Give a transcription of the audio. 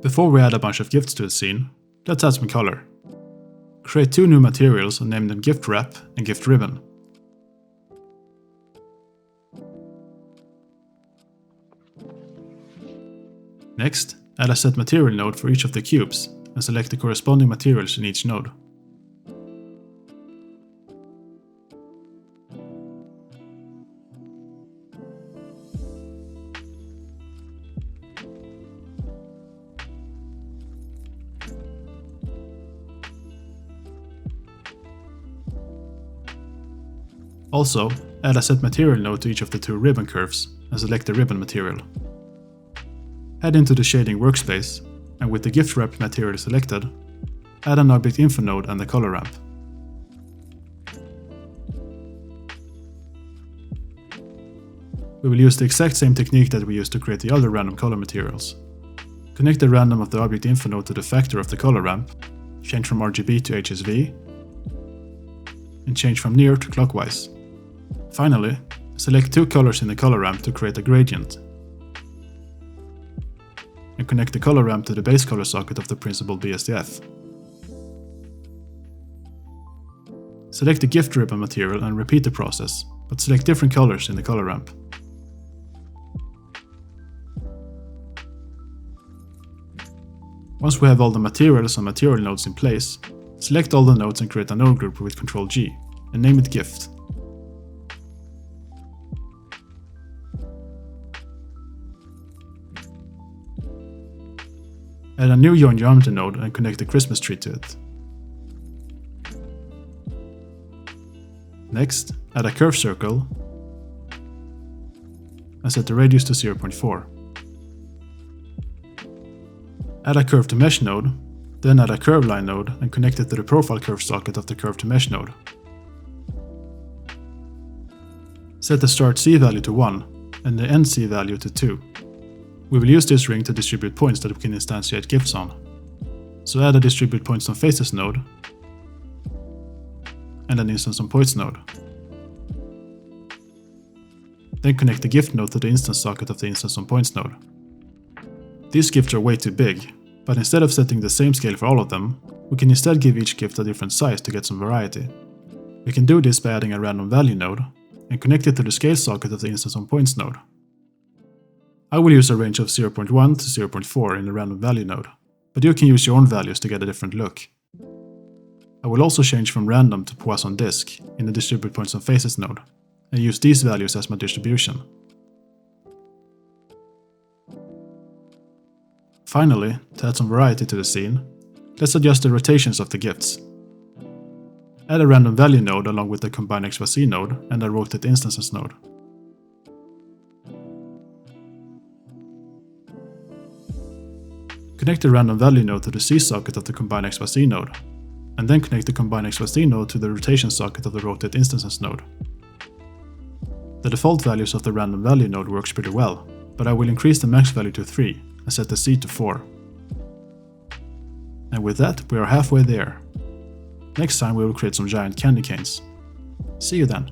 Before we add a bunch of gifts to the scene, let's add some color. Create 2 new materials and name them Gift Wrap and Gift Ribbon. Next, add a set material node for each of the cubes and select the corresponding materials in each node. Also, add a set material node to each of the 2 ribbon curves and select the ribbon material. Head into the shading workspace, and with the gift wrap material selected, add an object info node and the color ramp. We will use the exact same technique that we used to create the other random color materials. Connect the random of the object info node to the factor of the color ramp, change from RGB to HSV, and change from near to clockwise. Finally, select 2 colors in the color ramp to create a gradient, and connect the color ramp to the base color socket of the principal BSDF. Select the gift ribbon material and repeat the process, but select different colors in the color ramp. Once we have all the materials and material nodes in place, select all the nodes and create a node group with Ctrl G, and name it Gift. Add a new Join Geometry node and connect the Christmas tree to it. Next, add a curve circle and set the radius to 0.4. Add a curve to mesh node, then add a curve line node and connect it to the profile curve socket of the curve to mesh node. Set the start C value to 1 and the end C value to 2. We will use this ring to distribute points that we can instantiate gifts on. So add a distribute points on faces node and an instance on points node. Then connect the gift node to the instance socket of the instance on points node. These gifts are way too big, but instead of setting the same scale for all of them, we can instead give each gift a different size to get some variety. We can do this by adding a random value node and connect it to the scale socket of the instance on points node. I will use a range of 0.1 to 0.4 in the random value node, but you can use your own values to get a different look. I will also change from random to Poisson disk in the distribute points on faces node, and use these values as my distribution. Finally, to add some variety to the scene, let's adjust the rotations of the gifts. Add a random value node along with the combine XYZ node and a rotate instances node. Connect the random value node to the C socket of the combine XYZ node, and then connect the combine XYZ node to the rotation socket of the rotate instances node. The default values of the random value node works pretty well, but I will increase the max value to 3 and set the C to 4. And with that, we are halfway there. Next time we will create some giant candy canes. See you then.